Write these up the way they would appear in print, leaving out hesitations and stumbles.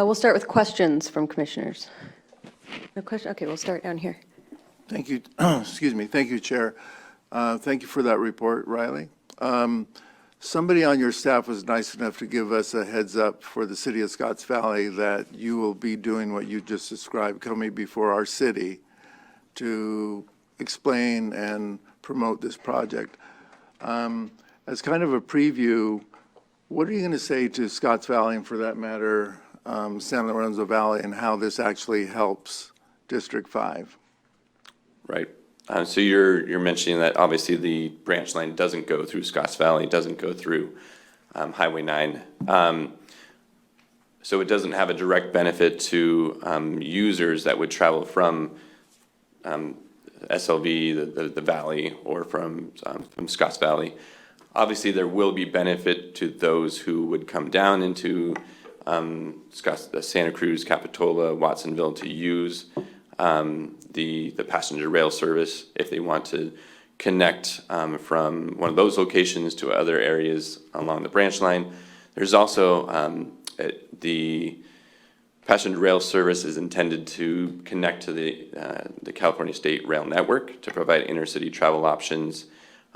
We'll start with questions from commissioners. No question? Okay, we'll start down here. Thank you. Excuse me. Thank you, Chair. Thank you for that report, Riley. Somebody on your staff was nice enough to give us a heads up for the city of Scotts Valley that you will be doing what you just described, coming before our city to explain and promote this project. As kind of a preview, what are you going to say to Scotts Valley, and for that matter, San Lorenzo Valley, and how this actually helps District 5? Right. So you're mentioning that obviously the branch line doesn't go through Scotts Valley, doesn't go through Highway 9. So it doesn't have a direct benefit to users that would travel from SLV, the valley, or from Scotts Valley. Obviously, there will be benefit to those who would come down into Santa Cruz, Capitola, Watsonville to use the passenger rail service if they want to connect from one of those locations to other areas along the branch line. There's also the passenger rail service is intended to connect to the California State Rail Network to provide intercity travel options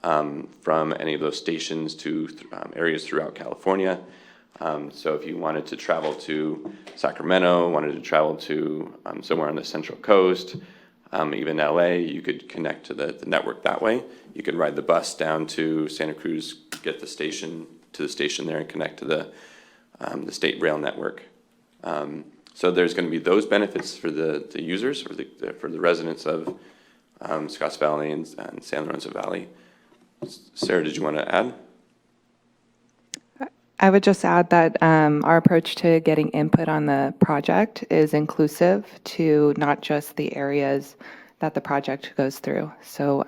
from any of those stations to areas throughout California. So if you wanted to travel to Sacramento, wanted to travel to somewhere on the Central Coast, even LA, you could connect to the network that way. You could ride the bus down to Santa Cruz, get to the station there, and connect to the state rail network. So there's going to be those benefits for the users, for the residents of Scotts Valley and San Lorenzo Valley. Sarah, did you want to add? I would just add that our approach to getting input on the project is inclusive to not just the areas that the project goes through. So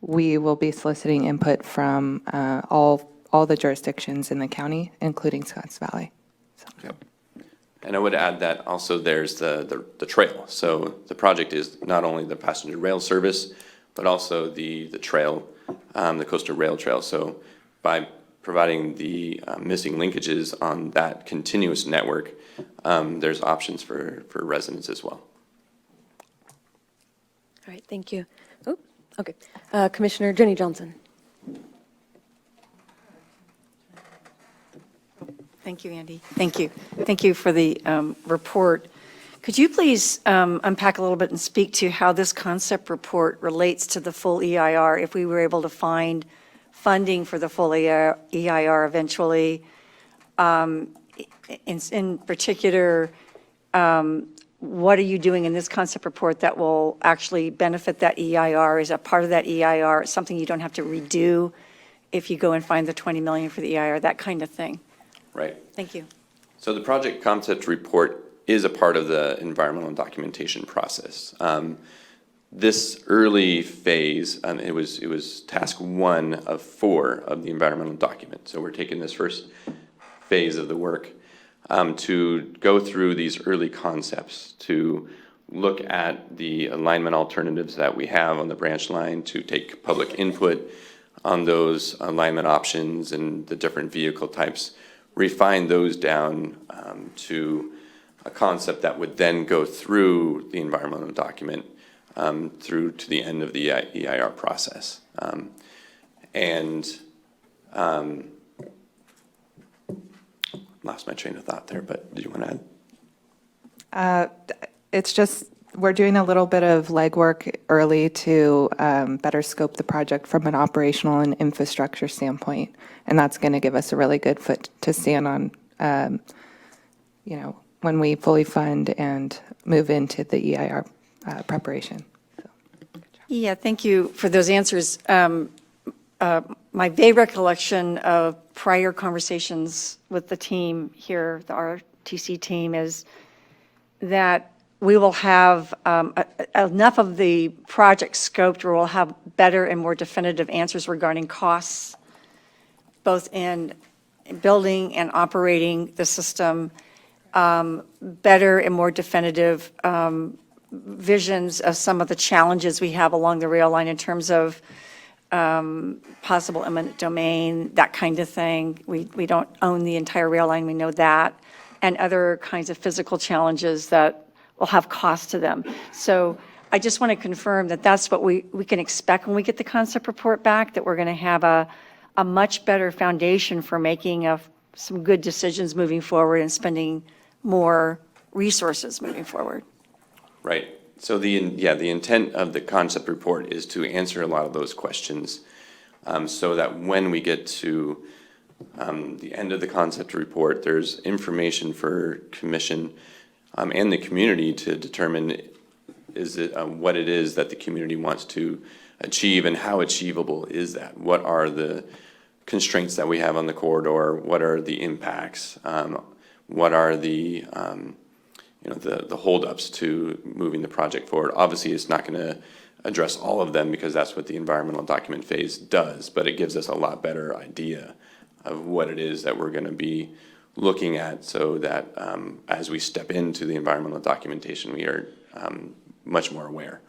we will be soliciting input from all the jurisdictions in the county, including Scotts Valley. So. Okay. And I would add that also there's the trail. So the project is not only the passenger rail service, but also the trail, the coastal rail trail. So by providing the missing linkages on that continuous network, there's options for residents as well. All right, thank you. Oh, okay. Commissioner Jenny Johnson. Thank you, Andy. Thank you. Thank you for the report. Could you please unpack a little bit and speak to how this concept report relates to the full EIR, if we were able to find funding for the full EIR eventually? In particular, what are you doing in this concept report that will actually benefit that EIR? Is that part of that EIR something you don't have to redo if you go and find the $20 million for the EIR, that kind of thing? Right. Thank you. So the project concept report is a part of the environmental documentation process. This early phase, it was task 1 of 4 of the environmental document. So we're taking this first phase of the work to go through these early concepts, to look at the alignment alternatives that we have on the branch line, to take public input on those alignment options and the different vehicle types, refine those down to a concept that would then go through the environmental document through to the end of the EIR process. Lost my train of thought there, but did you want to add? It's just we're doing a little bit of legwork early to better scope the project from an operational and infrastructure standpoint, and that's going to give us a really good foot to stand on, when we fully fund and move into the EIR preparation. So, Yeah, thank you for those answers. My vague recollection of prior conversations with the team here, the RTC team, is that we will have enough of the project scoped where we'll have better and more definitive answers regarding costs, both in building and operating the system, better and more definitive visions of some of the challenges we have along the rail line in terms of possible eminent domain, that kind of thing. We don't own the entire rail line, we know that. and other kinds of physical challenges that will have cost to them. So I just want to confirm that that's what we can expect when we get the concept report back, that we're going to have a much better foundation for making some good decisions moving forward and spending more resources moving forward. Right. So the intent of the concept report is to answer a lot of those questions, so that when we get to the end of the concept report, there's information for commission and the community to determine what it is that the community wants to achieve and how achievable is that? What are the constraints that we have on the corridor? What are the impacts? What are the the holdups to moving the project forward? Obviously, it's not going to address all of them because that's what the environmental document phase does, but it gives us a lot better idea of what it is that we're going to be looking at, so that as we step into the environmental documentation, we are much more aware.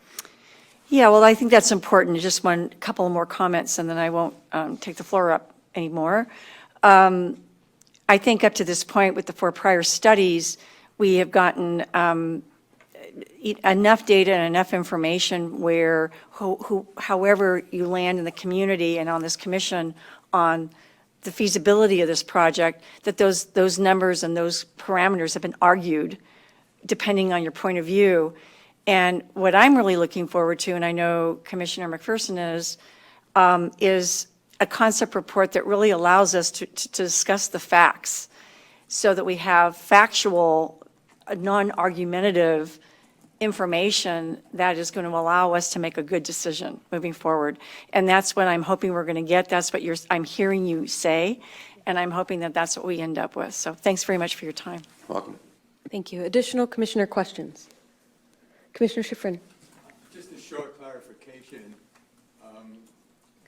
Yeah, well, I think that's important. Just one couple more comments, and then I won't take the floor up anymore. I think up to this point, with the 4 prior studies, we have gotten enough data and enough information where however you land in the community and on this commission on the feasibility of this project, that those numbers and those parameters have been argued depending on your point of view. And what I'm really looking forward to, and I know Commissioner McPherson is a concept report that really allows us to discuss the facts so that we have factual, non-argumentative information that is going to allow us to make a good decision moving forward. And that's what I'm hoping we're going to get. That's what I'm hearing you say, and I'm hoping that that's what we end up with. So thanks very much for your time. Welcome. Thank you. Additional commissioner questions? Commissioner Schifrin. Just a short clarification.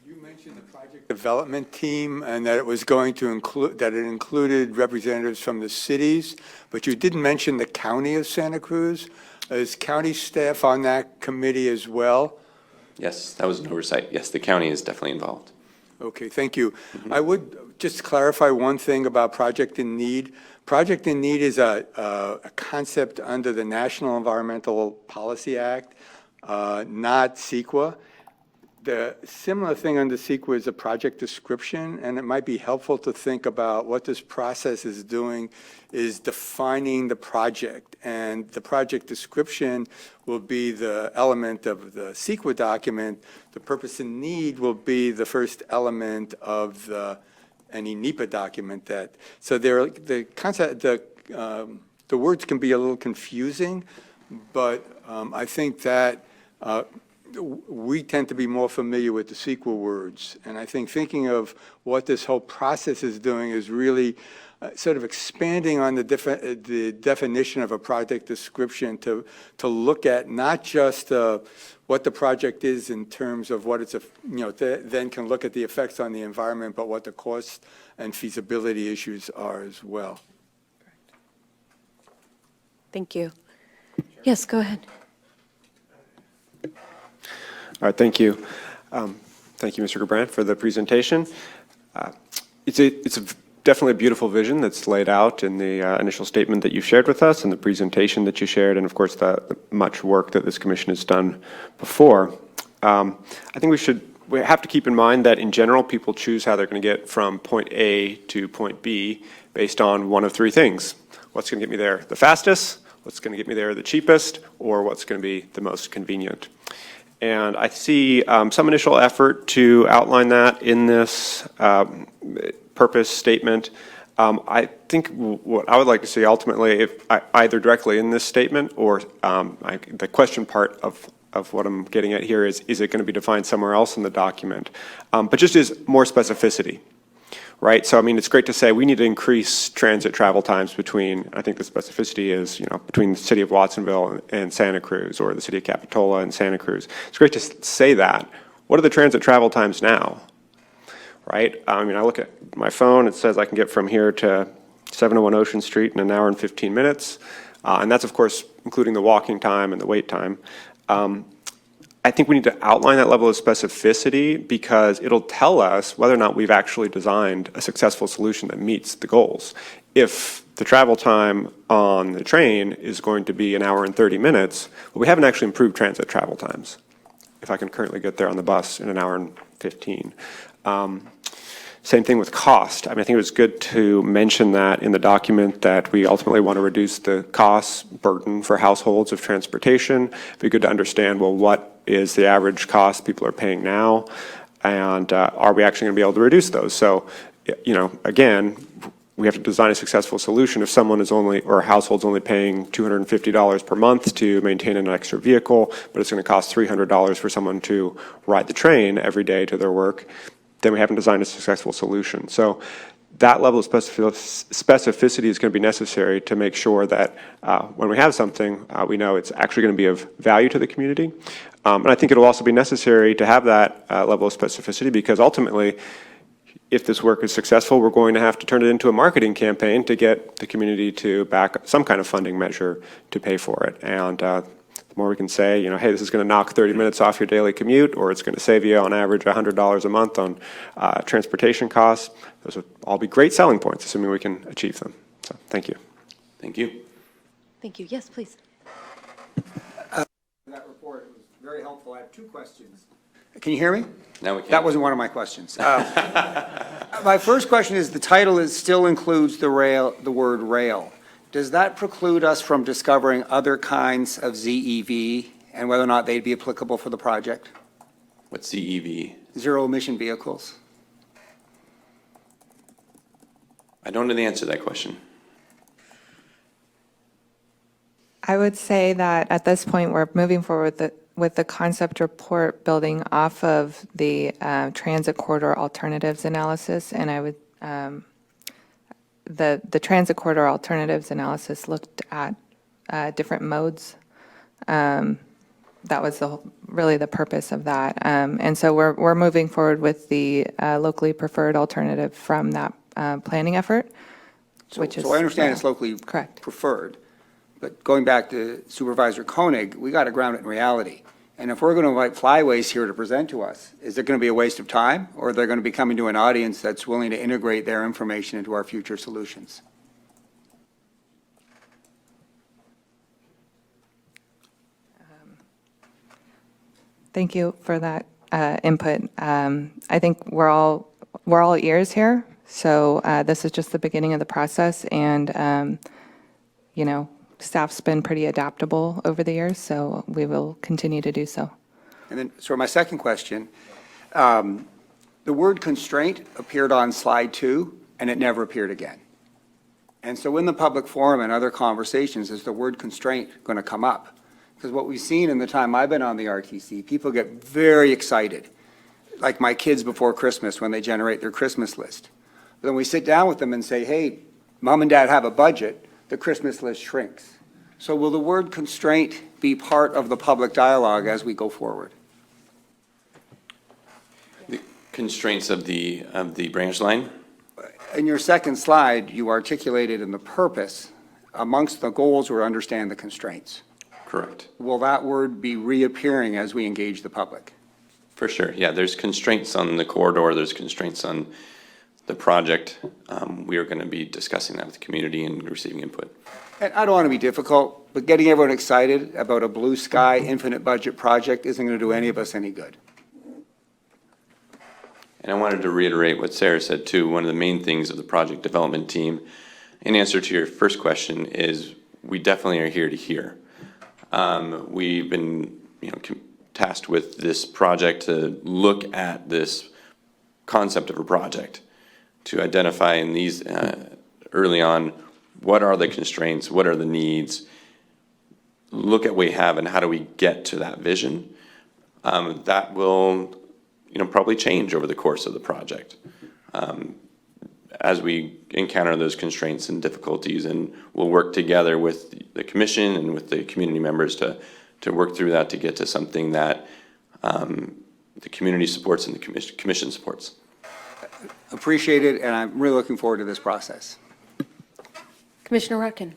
You mentioned the project development team and that it was going to include, that it included representatives from the cities, but you didn't mention the county of Santa Cruz. Is county staff on that committee as well? Yes, that was an oversight. Yes, the county is definitely involved. Okay, thank you. I would just clarify one thing about Project in Need. Project in Need is a concept under the National Environmental Policy Act, not CEQA. The similar thing under CEQA is a project description, and it might be helpful to think about what this process is doing is defining the project. And the project description will be the element of the CEQA document. The purpose and need will be the first element of any NEPA document. So the concept, the words can be a little confusing, but I think that we tend to be more familiar with the CEQA words. And I think thinking of what this whole process is doing is really sort of expanding on the definition of a project description to look at not just what the project is in terms of what it's, then can look at the effects on the environment, but what the cost and feasibility issues are as well. Thank you. Yes, go ahead. All right, thank you. Thank you, Mr. Gerbrandt, for the presentation. It's definitely a beautiful vision that's laid out in the initial statement that you shared with us and the presentation that you shared, and of course the much work that this commission has done before. I think we have to keep in mind that in general people choose how they're going to get from point A to point B based on one of 3 things. What's going to get me there the fastest, what's going to get me there the cheapest, or what's going to be the most convenient. And I see some initial effort to outline that in this purpose statement. I think what I would like to see ultimately, either directly in this statement or the question part of what I'm getting at here is it going to be defined somewhere else in the document? But just as more specificity, right? So, I mean, it's great to say we need to increase transit travel times between, I think the specificity is, between the city of Watsonville and Santa Cruz, or the city of Capitola and Santa Cruz. It's great to say that. What are the transit travel times now, right? I mean, I look at my phone, it says I can get from here to 701 Ocean Street in 1 hour and 15 minutes. And that's, of course, including the walking time and the wait time. I think we need to outline that level of specificity because it'll tell us whether or not we've actually designed a successful solution that meets the goals. If the travel time on the train is going to be 1 hour and 30 minutes, well, we haven't actually improved transit travel times. If I can currently get there on the bus in 1 hour and 15. Same thing with cost. I mean, I think it was good to mention that in the document that we ultimately want to reduce the cost burden for households of transportation. It'd be good to understand, well, what is the average cost people are paying now? And are we actually going to be able to reduce those? So, you know, again, we have to design a successful solution. If someone is only, or a household's only paying $250 per month to maintain an extra vehicle, but it's going to cost $300 for someone to ride the train every day to their work, then we haven't designed a successful solution. So that level of specificity is going to be necessary to make sure that when we have something, we know it's actually going to be of value to the community. And I think it'll also be necessary to have that level of specificity because ultimately, if this work is successful, we're going to have to turn it into a marketing campaign to get the community to back some kind of funding measure to pay for it. And the more we can say, you know, hey, this is going to knock 30 minutes off your daily commute, or it's going to save you on average $100 a month on transportation costs, those would all be great selling points, assuming we can achieve them. So, thank you. Thank you. Thank you. Yes, please. That report was very helpful. I have 2 questions. Can you hear me? Now we can. That wasn't one of my questions. My first question is, the title still includes the word rail. Does that preclude us from discovering other kinds of ZEV and whether or not they'd be applicable for the project? What's ZEV? Zero emission vehicles. I don't know the answer to that question. I would say that at this point, we're moving forward with the concept report building off of the transit corridor alternatives analysis, and I would, the transit corridor alternatives analysis looked at different modes. That was really the purpose of that. And so we're moving forward with the locally preferred alternative from that planning effort, which is. So I understand rail. it's locally Correct. preferred, but going back to Supervisor Koenig, we got to ground it in reality. And if we're going to invite flyways here to present to us, is it going to be a waste of time, or are they going to be coming to an audience that's willing to integrate their information into our future solutions? Thank you for that input. I think we're all ears here. So this is just the beginning of the process, and you know, staff's been pretty adaptable over the years, so we will continue to do so. And then, so my second question, the word constraint appeared on slide 2, and it never appeared again. And so in the public forum and other conversations, is the word constraint going to come up? Because what we've seen in the time I've been on the RTC, people get very excited, like my kids before Christmas when they generate their Christmas list. But then we sit down with them and say, hey, mom and dad have a budget, the Christmas list shrinks. So will the word constraint be part of the public dialogue as we go forward? The constraints of the branch line? In your second slide, you articulated in the purpose, amongst the goals were understand the constraints. Correct. Will that word be reappearing as we engage the public? For sure, yeah, there's constraints on the corridor, there's constraints on the project. We are going to be discussing that with the community and receiving input. And I don't want to be difficult, but getting everyone excited about a blue sky, infinite budget project isn't going to do any of us any good. And I wanted to reiterate what Sarah said too. One of the main things of the project development team, in answer to your first question, is we definitely are here to hear. We've been, tasked with this project to look at this concept of a project, to identify in these early on, what are the constraints, what are the needs, look at what we have and how do we get to that vision. That will, probably change over the course of the project as we encounter those constraints and difficulties, and we'll work together with the commission and with the community members to work through that to get to something that the community supports and the commission supports. Appreciate it, and I'm really looking forward to this process. Commissioner Rutkin.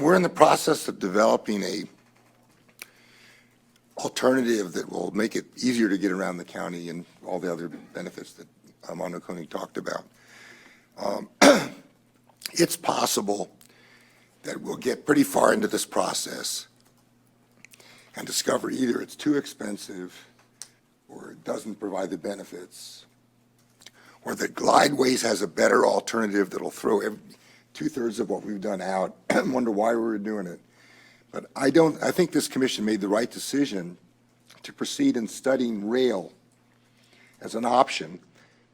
We're in the process of developing a alternative that will make it easier to get around the county and all the other benefits that Armando Koenig talked about. It's possible that we'll get pretty far into this process and discover either it's too expensive or it doesn't provide the benefits, or that Glideways has a better alternative that'll throw two-thirds of what we've done out and wonder why we were doing it. But I think this commission made the right decision to proceed in studying rail as an option,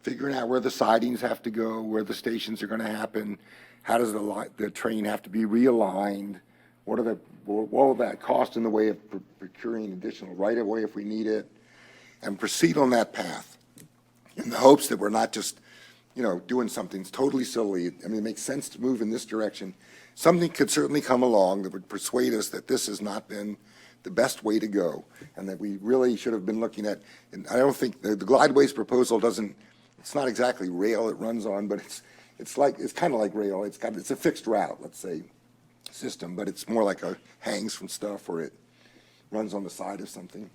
figuring out where the sidings have to go, where the stations are going to happen, how does the train have to be realigned, what will that cost in the way of procuring additional right-of-way if we need it, and proceed on that path in the hopes that we're not just, doing something totally silly. I mean, it makes sense to move in this direction. Something could certainly come along that would persuade us that this has not been the best way to go, and that we really should have been looking at, and I don't think, the Glideways proposal it's not exactly rail it runs on, but it's kind of like rail. It's a fixed route, let's say, system, but it's more like hangs from stuff, or it runs on the side of something.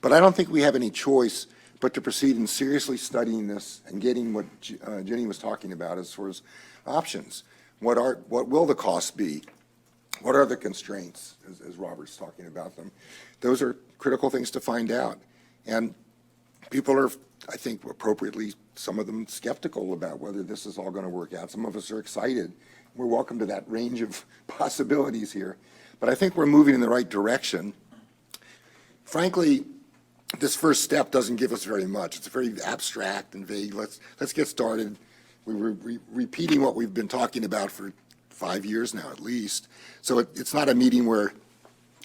But I don't think we have any choice but to proceed in seriously studying this and getting what Jenny was talking about as far as options. What will the costs be? What are the constraints, as Robert's talking about them? Those are critical things to find out. And people are, I think, appropriately, some of them skeptical about whether this is all going to work out. Some of us are excited. We're welcome to that range of possibilities here. But I think we're moving in the right direction. Frankly, this first step doesn't give us very much. It's very abstract and vague. Let's get started. We're repeating what we've been talking about for 5 years now, at least. So it's not a meeting where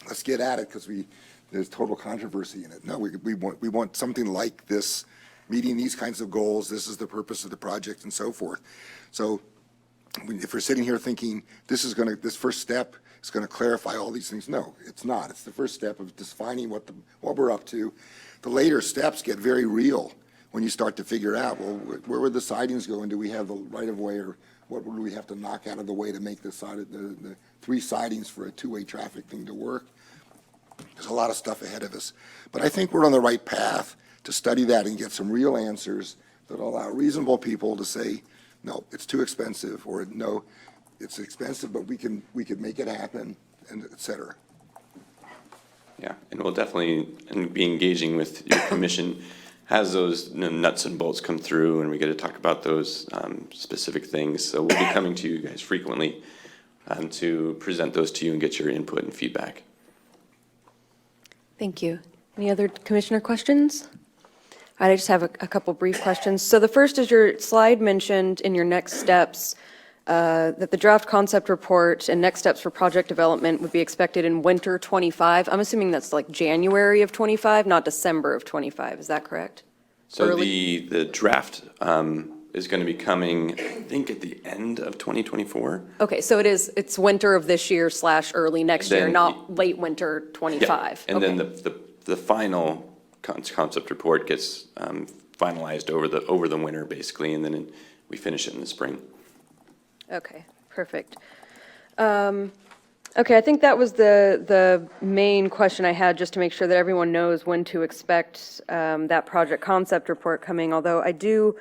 let's get at it because there's total controversy in it. No, we want something like this, meeting these kinds of goals. This is the purpose of the project and so forth. So if we're sitting here thinking this first step is going to clarify all these things, no, it's not. It's the first step of defining what we're up to. The later steps get very real when you start to figure out, well, where would the sidings go, and do we have the right of way, or what would we have to knock out of the way to make the 3 sidings for a two-way traffic thing to work? There's a lot of stuff ahead of us. But I think we're on the right path to study that and get some real answers that allow reasonable people to say, no, it's too expensive, or no, it's expensive, but we can make it happen, and et cetera. Yeah, and we'll definitely be engaging with your commission as those nuts and bolts come through, and we get to talk about those specific things. So we'll be coming to you guys frequently to present those to you and get your input and feedback. Thank you. Any other commissioner questions? I just have a couple brief questions. So the first is, your slide mentioned in your next steps that the draft concept report and next steps for project development would be expected in winter 25. I'm assuming that's like January of 25, not December of 25. Is that correct? So the draft is going to be coming, I think, at the end of 2024. Okay, so it's winter of this year / early next year, Then- not late winter 25. Yeah, and Okay. then the final concept report gets finalized over the winter, basically, and then we finish it in the spring. Okay, perfect. Okay, I think that was the main question I had, just to make sure that everyone knows when to expect that project concept report coming, although I do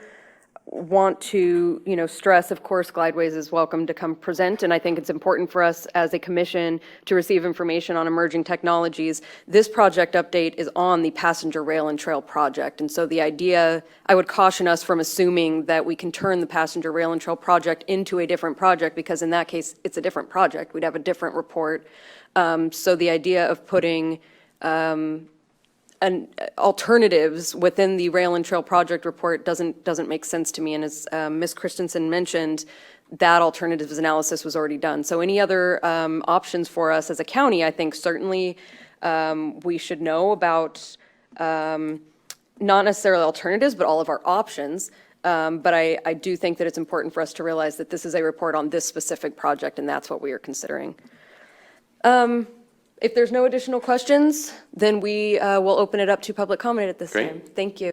want to, stress, of course, Glideways is welcome to come present, and I think it's important for us as a commission to receive information on emerging technologies. This project update is on the passenger rail and trail project, and so the idea, I would caution us from assuming that we can turn the passenger rail and trail project into a different project, because in that case, it's a different project. We'd have a different report. So the idea of putting alternatives within the rail and trail project report doesn't make sense to me. And as Ms. Christensen mentioned, that alternatives analysis was already done. So any other options for us as a county, I think certainly we should know about, not necessarily alternatives, but all of our options. But I do think that it's important for us to realize that this is a report on this specific project, and that's what we are considering. If there's no additional questions, then we will open it up to public comment at this Great. time. Thank you.